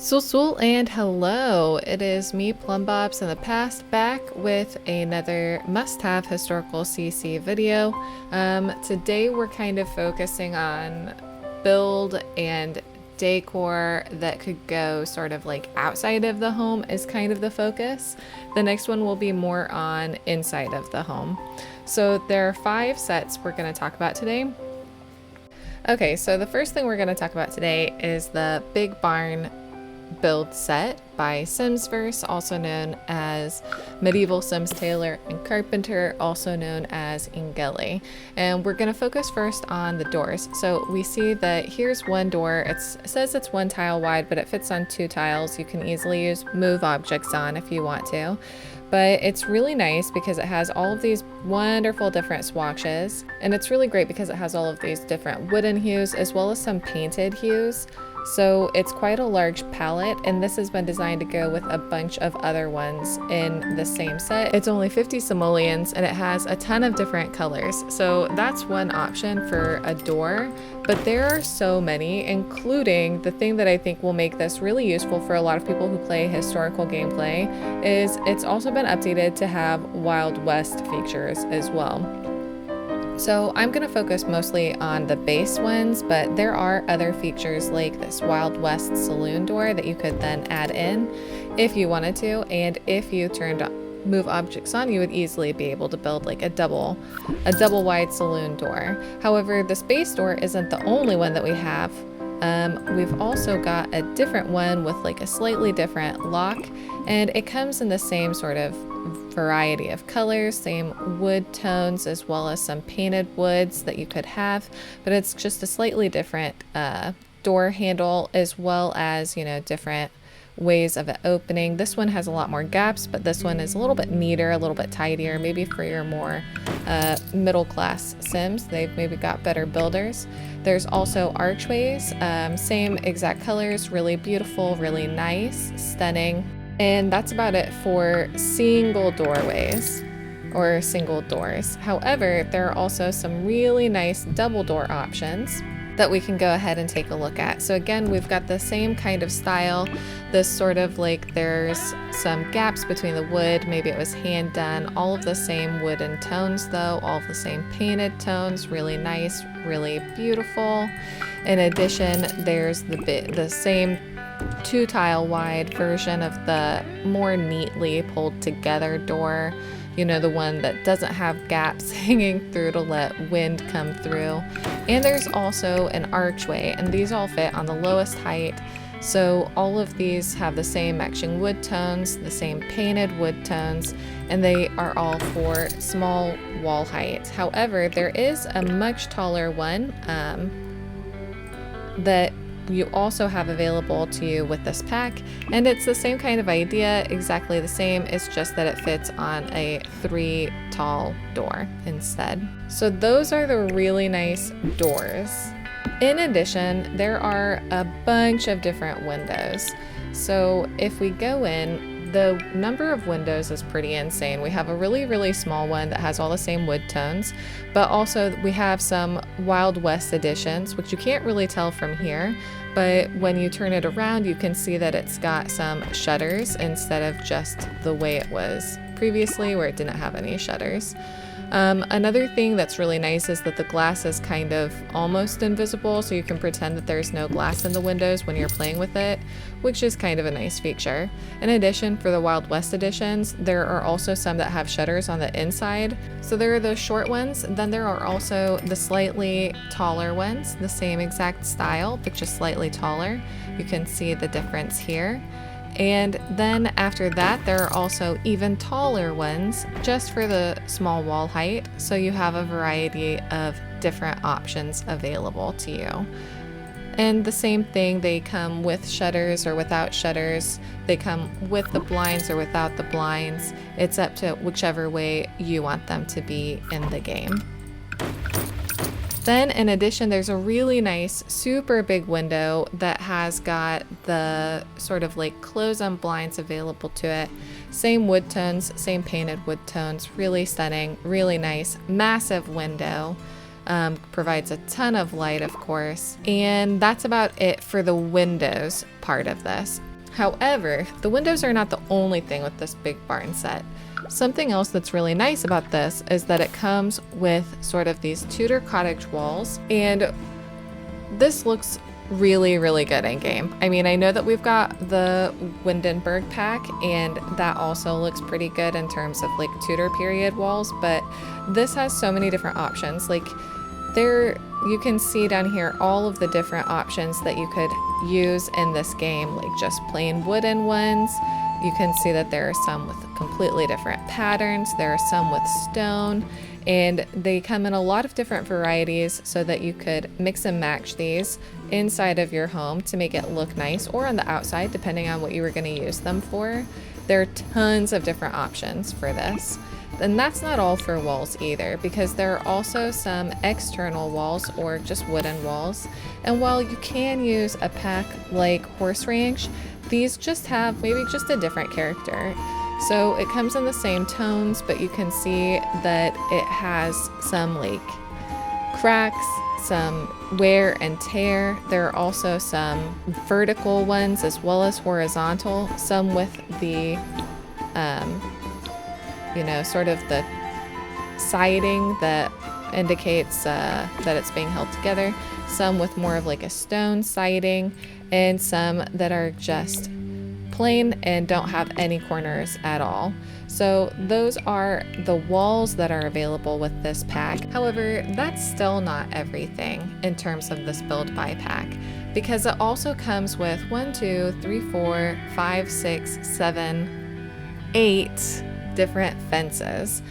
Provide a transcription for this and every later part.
Sul and hello, it is me Plumbobs in the past back with another must-have historical CC video. Today we're kind of focusing on build and decor that could go sort of like outside of the home is kind of the focus. The next one will be more on inside of the home. So there are 5 sets we're going to talk about today. Okay, so the first thing we're going to talk about today is the Big Barn build set by Simsverse, also known as Medieval Sims Tailor and Carpenter, also known as Ingeli. And we're going to focus first on the doors. So we see that here's one door. It says it's 1 tile wide, but it fits on 2 tiles. You can easily use move objects on if you want to. But it's really nice because it has all of these wonderful different swatches, and it's really great because it has all of these different wooden hues as well as some painted hues. So it's quite a large palette, and this has been designed to go with a bunch of other ones in the same set. It's only 50 simoleons and it has a ton of different colors. So that's one option for a door, but there are so many, including the thing that I think will make this really useful for a lot of people who play historical gameplay is it's also been updated to have Wild West features as well. So I'm going to focus mostly on the base ones, but there are other features like this Wild West saloon door that you could then add in if you wanted to, and if you turned move objects on, you would easily be able to build like a double wide saloon door. However, this base door isn't the only one that we have. We've also got a different one with like a slightly different lock, and it comes in the same sort of variety of colors, same wood tones, as well as some painted woods that you could have, but it's just a slightly different door handle, as well as, you know, different ways of it opening. This one has a lot more gaps, but this one is a little bit neater, a little bit tidier, maybe for your more middle class Sims. They've maybe got better builders. There's also archways, same exact colors, really beautiful, really nice, stunning. And that's about it for single doorways or single doors. However, there are also some really nice double door options that we can go ahead and take a look at. So again, we've got the same kind of style, this sort of like there's some gaps between the wood, maybe it was hand done, all of the same wooden tones though, all of the same painted tones, really nice, really beautiful. In addition, there's the same 2 tile wide version of the more neatly pulled together door, you know, the one that doesn't have gaps hanging through to let wind come through. And there's also an archway, and these all fit on the lowest height. So all of these have the same matching wood tones, the same painted wood tones, and they are all for small wall heights. However, there is a much taller one that you also have available to you with this pack, and it's the same kind of idea, exactly the same. It's just that it fits on a 3 tall door instead. So those are the really nice doors. In addition, there are a bunch of different windows. So if we go in, the number of windows is pretty insane. We have a really small one that has all the same wood tones, but also we have some Wild West editions, which you can't really tell from here, but when you turn it around, you can see that it's got some shutters instead of just the way it was previously, where it didn't have any shutters. Another thing that's really nice is that the glass is kind of almost invisible, so you can pretend that there's no glass in the windows when you're playing with it, which is kind of a nice feature. In addition, for the Wild West editions, there are also some that have shutters on the inside. So there are those short ones, then there are also the slightly taller ones, the same exact style, but just slightly taller. You can see the difference here. And then after that, there are also even taller ones just for the small wall height. So you have a variety of different options available to you. And the same thing, they come with shutters or without shutters. They come with the blinds or without the blinds. It's up to whichever way you want them to be in the game. Then in addition, there's a really nice, super big window that has got the sort of like close-on blinds available to it. Same wood tones, same painted wood tones, really stunning, really nice, massive window. Provides a ton of light, of course. And that's about it for the windows part of this. However, the windows are not the only thing with this big barn set. Something else that's really nice about this is that it comes with sort of these Tudor cottage walls, and this looks really good in game. I mean, I know that we've got the Windenburg pack, and that also looks pretty good in terms of like Tudor period walls, but this has so many different options. Like there, you can see down here all of the different options that you could use in this game, like just plain wooden ones. You can see that there are some with completely different patterns. There are some with stone, and they come in a lot of different varieties so that you could mix and match these inside of your home to make it look nice, or on the outside, depending on what you were going to use them for. There are tons of different options for this. And that's not all for walls either, because there are also some external walls or just wooden walls. And while you can use a pack like Horse Ranch, these just have maybe just a different character. So it comes in the same tones, but you can see that it has some like cracks, some wear and tear. There are also some vertical ones as well as horizontal, some with the you know, sort of the siding that indicates that it's being held together, some with more of like a stone siding, and some that are just plain and don't have any corners at all. So those are the walls that are available with this pack. However, that's still not everything in terms of this build buy pack, because it also comes with 1, 2, 3, 4, 5, 6, 7, 8 different fences,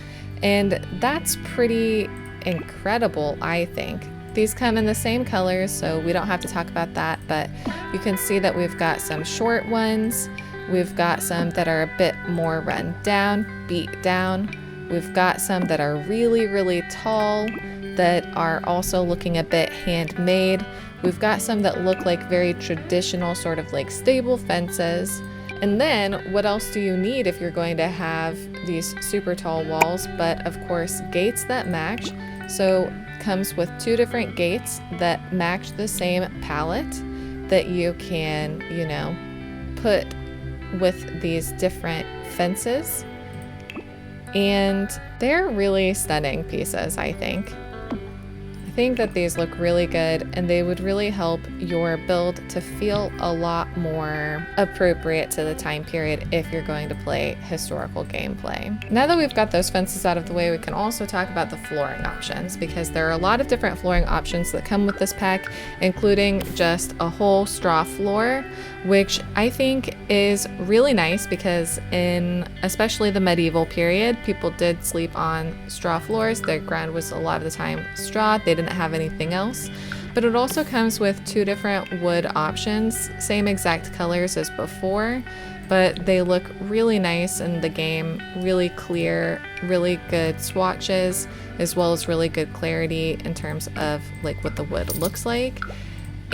and that's pretty incredible, I think. These come in the same colors, so we don't have to talk about that, but you can see that we've got some short ones, we've got some that are a bit more run down, beat down, we've got some that are really tall that are also looking a bit handmade, we've got some that look like very traditional sort of like stable fences. And then what else do you need if you're going to have these super tall walls? But of course, gates that match. So comes with 2 different gates that match the same palette that you can, you know, put with these different fences. And they're really stunning pieces, I think. I think that these look really good, and they would really help your build to feel a lot more appropriate to the time period if you're going to play historical gameplay. Now that we've got those fences out of the way, we can also talk about the flooring options, because there are a lot of different flooring options that come with this pack, including just a whole straw floor, which I think is really nice because in especially the medieval period, people did sleep on straw floors. The ground was a lot of the time straw. They didn't have anything else. But it also comes with 2 different wood options, same exact colors as before, but they look really nice in the game, really clear, really good swatches, as well as really good clarity in terms of like what the wood looks like.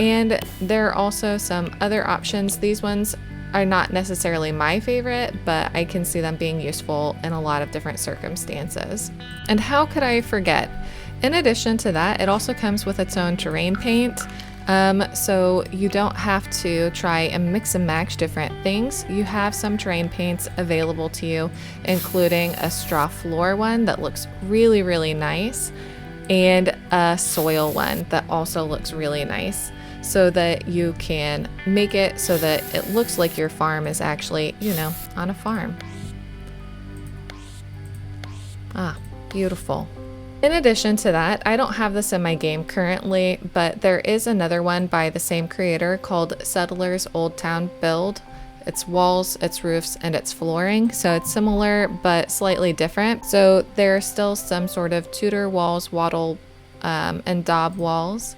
And there are also some other options. These ones are not necessarily my favorite, but I can see them being useful in a lot of different circumstances. And how could I forget? In addition to that, it also comes with its own terrain paint. So you don't have to try and mix and match different things. You have some terrain paints available to you, including a straw floor one that looks really nice, and a soil one that also looks really nice, so that you can make it so that it looks like your farm is actually, you know, on a farm. Ah, beautiful. In addition to that, I don't have this in my game currently, but there is another one by the same creator called Settlers Old Town Build. Its walls, its roofs, and its flooring. So it's similar, but slightly different. So there are still some sort of Tudor walls, wattle, and daub walls.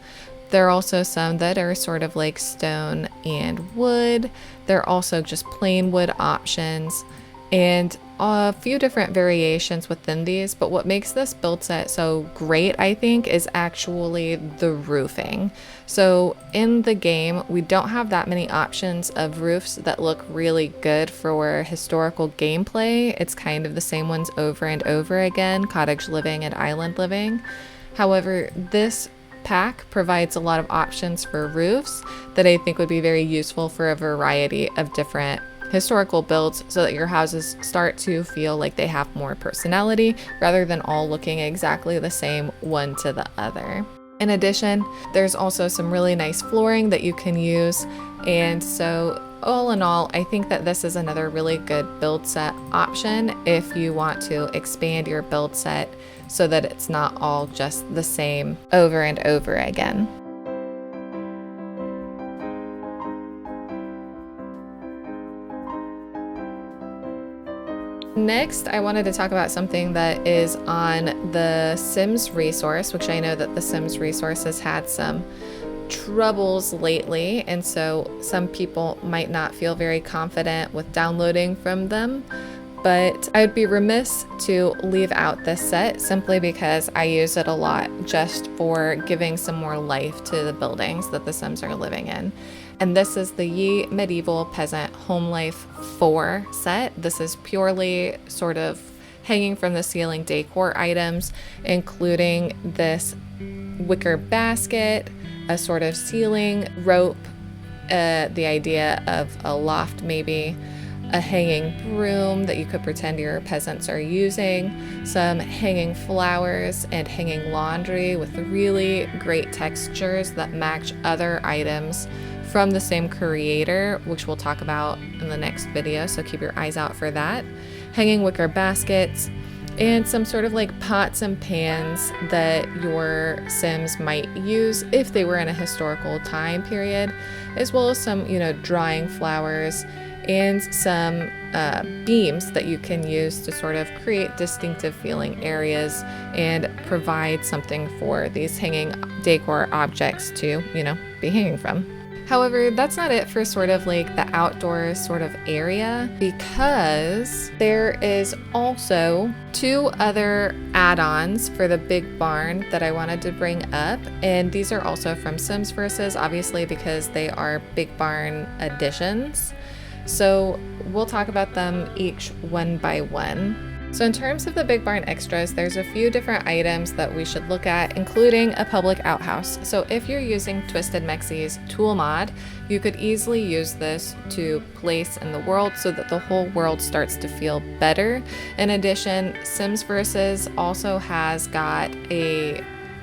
There are also some that are sort of like stone and wood. There are also just plain wood options, and a few different variations within these. But what makes this build set so great, I think, is actually the roofing. So in the game, we don't have that many options of roofs that look really good for historical gameplay. It's kind of the same ones over and over again, cottage living and island living. However, this pack provides a lot of options for roofs that I think would be very useful for a variety of different historical builds, so that your houses start to feel like they have more personality rather than all looking exactly the same one to the other. In addition, there's also some really nice flooring that you can use, and so all in all, I think that this is another really good build set option if you want to expand your build set so that it's not all just the same over and over again. Next, I wanted to talk about something that is on the Sims resource, which I know that the Sims resource has had some troubles lately, and so some people might not feel very confident with downloading from them. But I would be remiss to leave out this set simply because I use it a lot just for giving some more life to the buildings that the Sims are living in. And this is the Ye Medieval Peasant Home Life 4 set. This is purely sort of hanging from the ceiling decor items, including this wicker basket, a sort of ceiling rope, the idea of a loft maybe, a hanging broom that you could pretend your peasants are using, some hanging flowers and hanging laundry with really great textures that match other items from the same creator, which we'll talk about in the next video, so keep your eyes out for that. Hanging wicker baskets, and some sort of like pots and pans that your Sims might use if they were in a historical time period, as well as some, drying flowers and some beams that you can use to sort of create distinctive feeling areas and provide something for these hanging decor objects to, be hanging from. However, that's not it for sort of like the outdoor sort of area, because there is also 2 other add-ons for the big barn that I wanted to bring up, and these are also from Sims Versus, obviously, because they are big barn additions. So we'll talk about them each one by one. So in terms of the big barn extras, there's a few different items that we should look at, including a public outhouse. So if you're using Twisted Mexie's tool mod, you could easily use this to place in the world so that the whole world starts to feel better. In addition, Sims Versus also has got a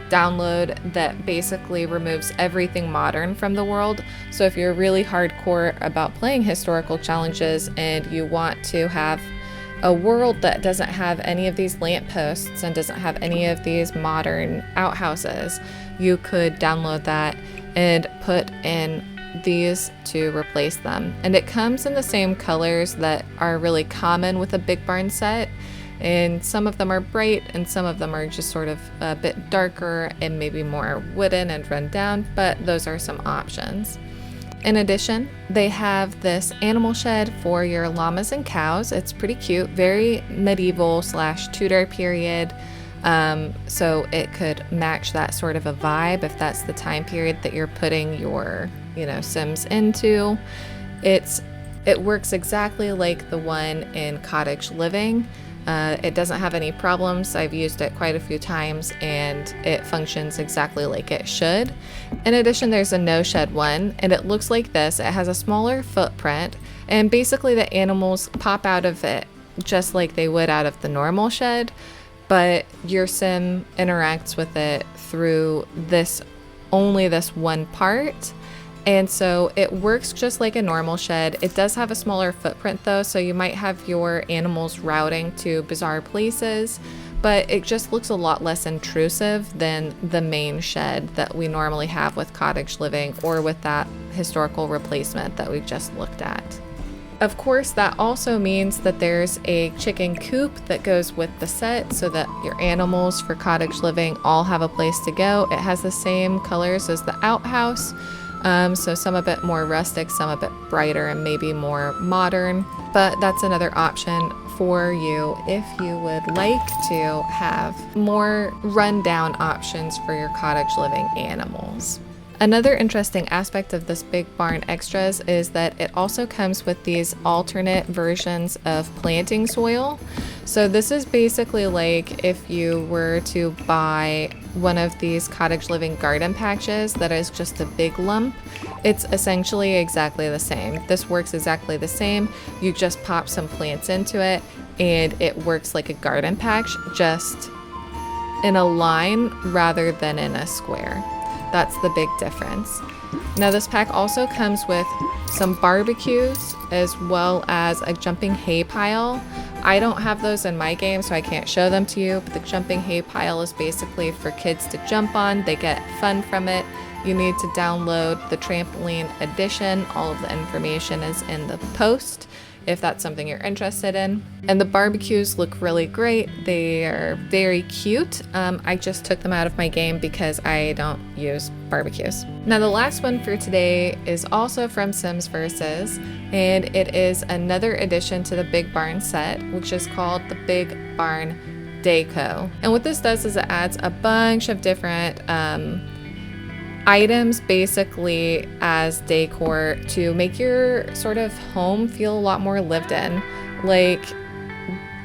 download that basically removes everything modern from the world. So if you're really hardcore about playing historical challenges and you want to have a world that doesn't have any of these lampposts and doesn't have any of these modern outhouses, you could download that and put in these to replace them. And it comes in the same colors that are really common with a big barn set, and some of them are bright and some of them are just sort of a bit darker and maybe more wooden and run down, but those are some options. In addition, they have this animal shed for your llamas and cows. It's pretty cute, very medieval / Tudor period. So it could match that sort of a vibe if that's the time period that you're putting your, Sims into. It works exactly like the one in Cottage Living. It doesn't have any problems. I've used it quite a few times and it functions exactly like it should. In addition, there's a no shed one, and it looks like this. It has a smaller footprint, and basically the animals pop out of it just like they would out of the normal shed, but your Sim interacts with it through only this one part. And so it works just like a normal shed. It does have a smaller footprint though, so you might have your animals routing to bizarre places, but it just looks a lot less intrusive than the main shed that we normally have with Cottage Living or with that historical replacement that we just looked at. Of course, that also means that there's a chicken coop that goes with the set so that your animals for Cottage Living all have a place to go. It has the same colors as the outhouse. So some a bit more rustic, some a bit brighter and maybe more modern, but that's another option for you if you would like to have more rundown options for your Cottage Living animals. Another interesting aspect of this big barn extras is that it also comes with these alternate versions of planting soil. So this is basically like if you were to buy one of these cottage living garden patches that is just a big lump. It's essentially exactly the same. This works exactly the same. You just pop some plants into it and it works like a garden patch, just in a line rather than in a square. That's the big difference. Now this pack also comes with some barbecues as well as a jumping hay pile. I don't have those in my game, so I can't show them to you, but the jumping hay pile is basically for kids to jump on. They get fun from it. You need to download the trampoline edition. All of the information is in the post if that's something you're interested in. And the barbecues look really great. They are very cute. I just took them out of my game because I don't use barbecues. Now the last one for today is also from Sims Versus, and it is another addition to the Big Barn set, which is called the Big Barn Deco. And what this does is it adds a bunch of different items basically as decor to make your sort of home feel a lot more lived in. Like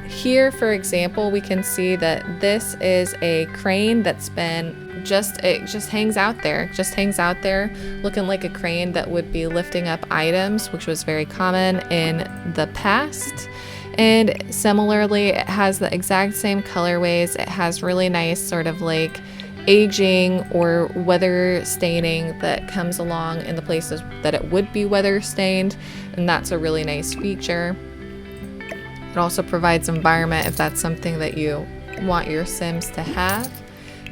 here, for example, we can see that this is a crane that's been it just hangs out there looking like a crane that would be lifting up items, which was very common in the past. And similarly, it has the exact same colorways. It has really nice sort of like aging or weather staining that comes along in the places that it would be weather stained, and that's a really nice feature. It also provides environment if that's something that you want your Sims to have.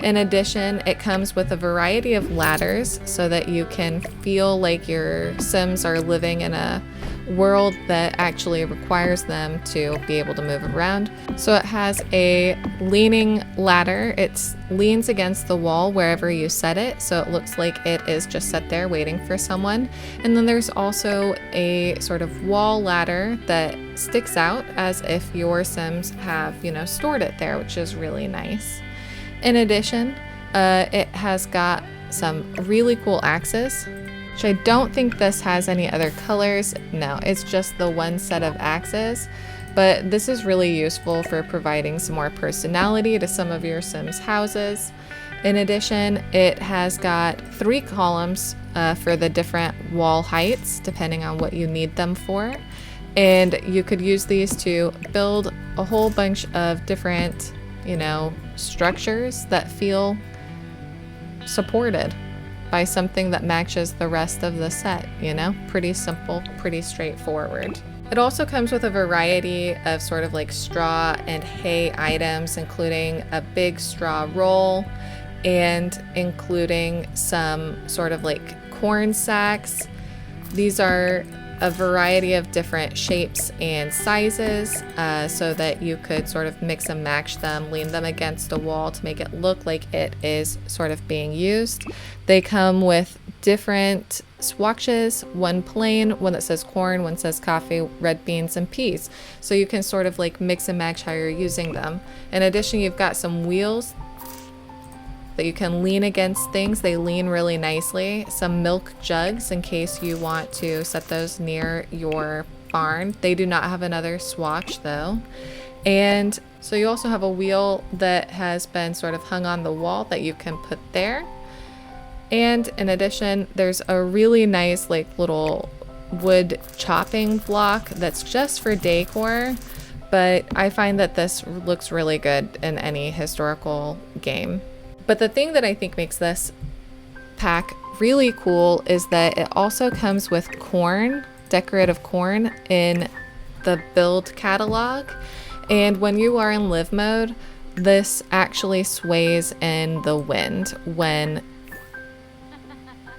In addition, it comes with a variety of ladders so that you can feel like your Sims are living in a world that actually requires them to be able to move around. So it has a leaning ladder. It leans against the wall wherever you set it, so it looks like it is just set there waiting for someone. And then there's also a sort of wall ladder that sticks out as if your Sims have, stored it there, which is really nice. In addition, it has got some really cool axes, which I don't think this has any other colors. No, it's just the one set of axes, but this is really useful for providing some more personality to some of your Sims houses. In addition, it has got 3 columns for the different wall heights, depending on what you need them for. And you could use these to build a whole bunch of different, structures that feel supported by something that matches the rest of the set, Pretty simple, pretty straightforward. It also comes with a variety of sort of like straw and hay items, including a big straw roll and including some sort of like corn sacks. These are a variety of different shapes and sizes so that you could sort of mix and match them, lean them against a wall to make it look like it is sort of being used. They come with different swatches, one plain, one that says corn, one says coffee, red beans, and peas. So you can sort of like mix and match how you're using them. In addition, you've got some wheels that you can lean against things. They lean really nicely. Some milk jugs in case you want to set those near your barn. They do not have another swatch though. And so you also have a wheel that has been sort of hung on the wall that you can put there. And in addition, there's a really nice like little wood chopping block that's just for decor, but I find that this looks really good in any historical game. But the thing that I think makes this pack really cool is that it also comes with corn, decorative corn, in the build catalog. And when you are in live mode, this actually sways in the wind when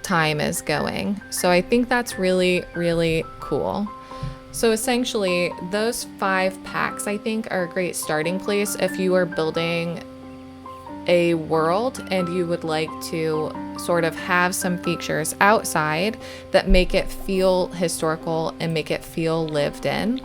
time is going. So I think that's really, really cool. So essentially, those 5 packs I think are a great starting place if you are building a world and you would like to sort of have some features outside that make it feel historical and make it feel lived in.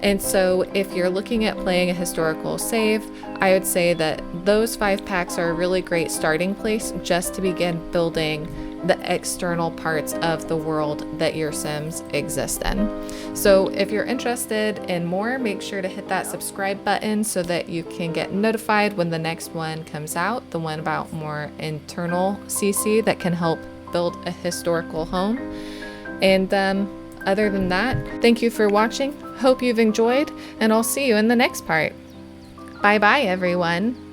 And so if you're looking at playing a historical save, I would say that those 5 packs are a really great starting place just to begin building the external parts of the world that your Sims exist in. So if you're interested in more, make sure to hit that subscribe button so that you can get notified when the next one comes out, the one about more internal CC that can help build a historical home. And other than that, thank you for watching. Hope you've enjoyed, and I'll see you in the next part. Bye bye, everyone.